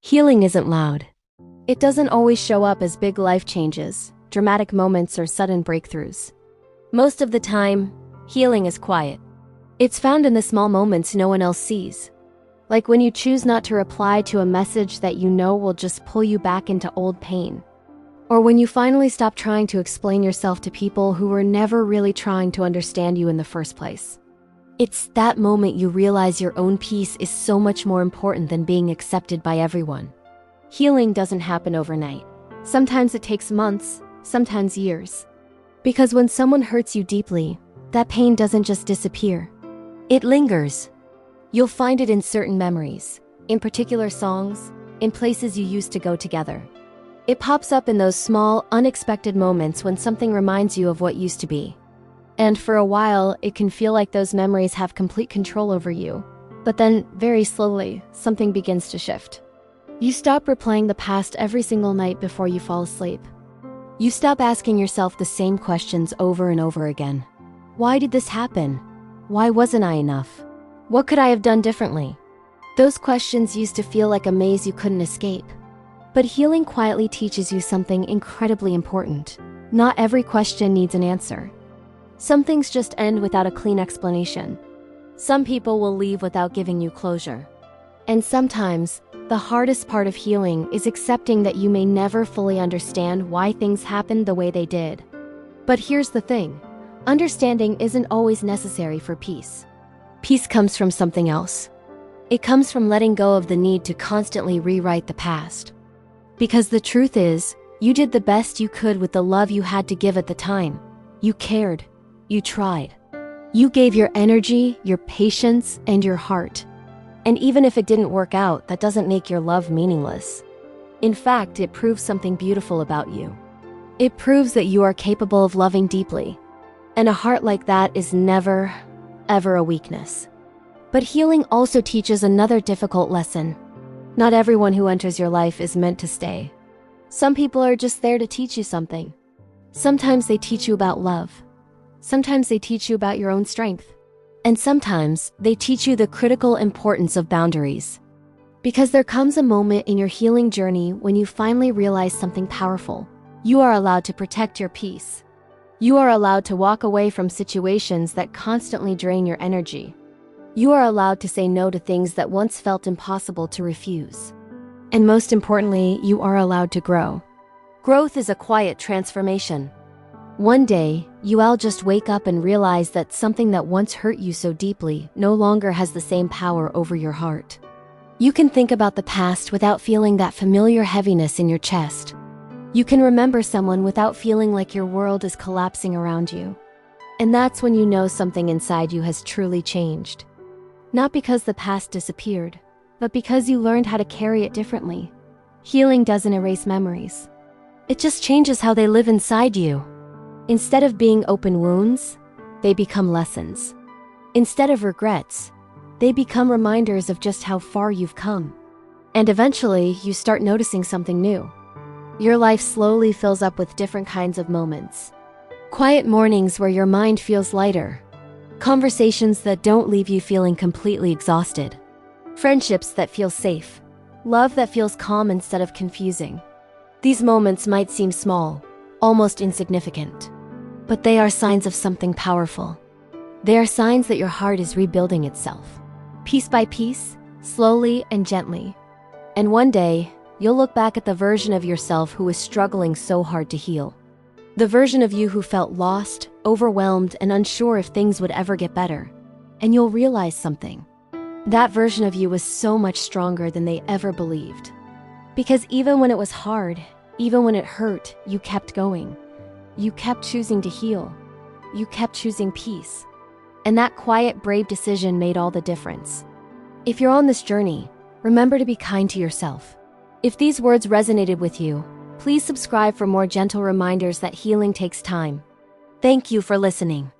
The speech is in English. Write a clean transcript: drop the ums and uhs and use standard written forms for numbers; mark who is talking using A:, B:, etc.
A: Healing isn't loud. It doesn't always show up as big life changes, dramatic moments, or sudden breakthroughs. Most of the time, healing is quiet. It's found in the small moments no one else sees. Like when you choose not to reply to a message that you know will just pull you back into old pain. Or when you finally stop trying to explain yourself to people who were never really trying to understand you in the first place. It's that moment you realize your own peace is so much more important than being accepted by everyone. Healing doesn't happen overnight. Sometimes it takes months, sometimes years. Because when someone hurts you deeply, that pain doesn't just disappear. It lingers. You'll find it in certain memories, in particular songs, in places you used to go together. It pops up in those small, unexpected moments when something reminds you of what used to be. And for a while, it can feel like those memories have complete control over you. But then, very slowly, something begins to shift. You stop replaying the past every single night before you fall asleep. You stop asking yourself the same questions over and over again. Why did this happen? Why wasn't I enough? What could I have done differently? Those questions used to feel like a maze you couldn't escape. But healing quietly teaches you something incredibly important. Not every question needs an answer. Some things just end without a clean explanation. Some people will leave without giving you closure. And sometimes, the hardest part of healing is accepting that you may never fully understand why things happened the way they did. But here's the thing. Understanding isn't always necessary for peace. Peace comes from something else. It comes from letting go of the need to constantly rewrite the past. Because the truth is, you did the best you could with the love you had to give at the time. You cared. You tried. You gave your energy, your patience, and your heart. And even if it didn't work out, that doesn't make your love meaningless. In fact, it proves something beautiful about you. It proves that you are capable of loving deeply. And a heart like that is never, ever a weakness. But healing also teaches another difficult lesson. Not everyone who enters your life is meant to stay. Some people are just there to teach you something. Sometimes they teach you about love. Sometimes they teach you about your own strength. And sometimes they teach you the critical importance of boundaries. Because there comes a moment in your healing journey when you finally realize something powerful. You are allowed to protect your peace. You are allowed to walk away from situations that constantly drain your energy. You are allowed to say no to things that once felt impossible to refuse. And most importantly, you are allowed to grow. Growth is a quiet transformation. One day, you'll just wake up and realize that something that once hurt you so deeply no longer has the same power over your heart. You can think about the past without feeling that familiar heaviness in your chest. You can remember someone without feeling like your world is collapsing around you. And that's when you know something inside you has truly changed. Not because the past disappeared, but because you learned how to carry it differently. Healing doesn't erase memories. It just changes how they live inside you. Instead of being open wounds, they become lessons. Instead of regrets, they become reminders of just how far you've come. And eventually, you start noticing something new. Your life slowly fills up with different kinds of moments. Quiet mornings where your mind feels lighter. Conversations that don't leave you feeling completely exhausted. Friendships that feel safe. Love that feels calm instead of confusing. These moments might seem small, almost insignificant. But they are signs of something powerful. They are signs that your heart is rebuilding itself. Piece by piece, slowly and gently. And one day, you'll look back at the version of yourself who was struggling so hard to heal. The version of you who felt lost, overwhelmed, and unsure if things would ever get better. And you'll realize something. That version of you was so much stronger than they ever believed. Because even when it was hard, even when it hurt, you kept going. You kept choosing to heal. You kept choosing peace. And that quiet, brave decision made all the difference. If you're on this journey, remember to be kind to yourself. If these words resonated with you, please subscribe for more gentle reminders that healing takes time. Thank you for listening.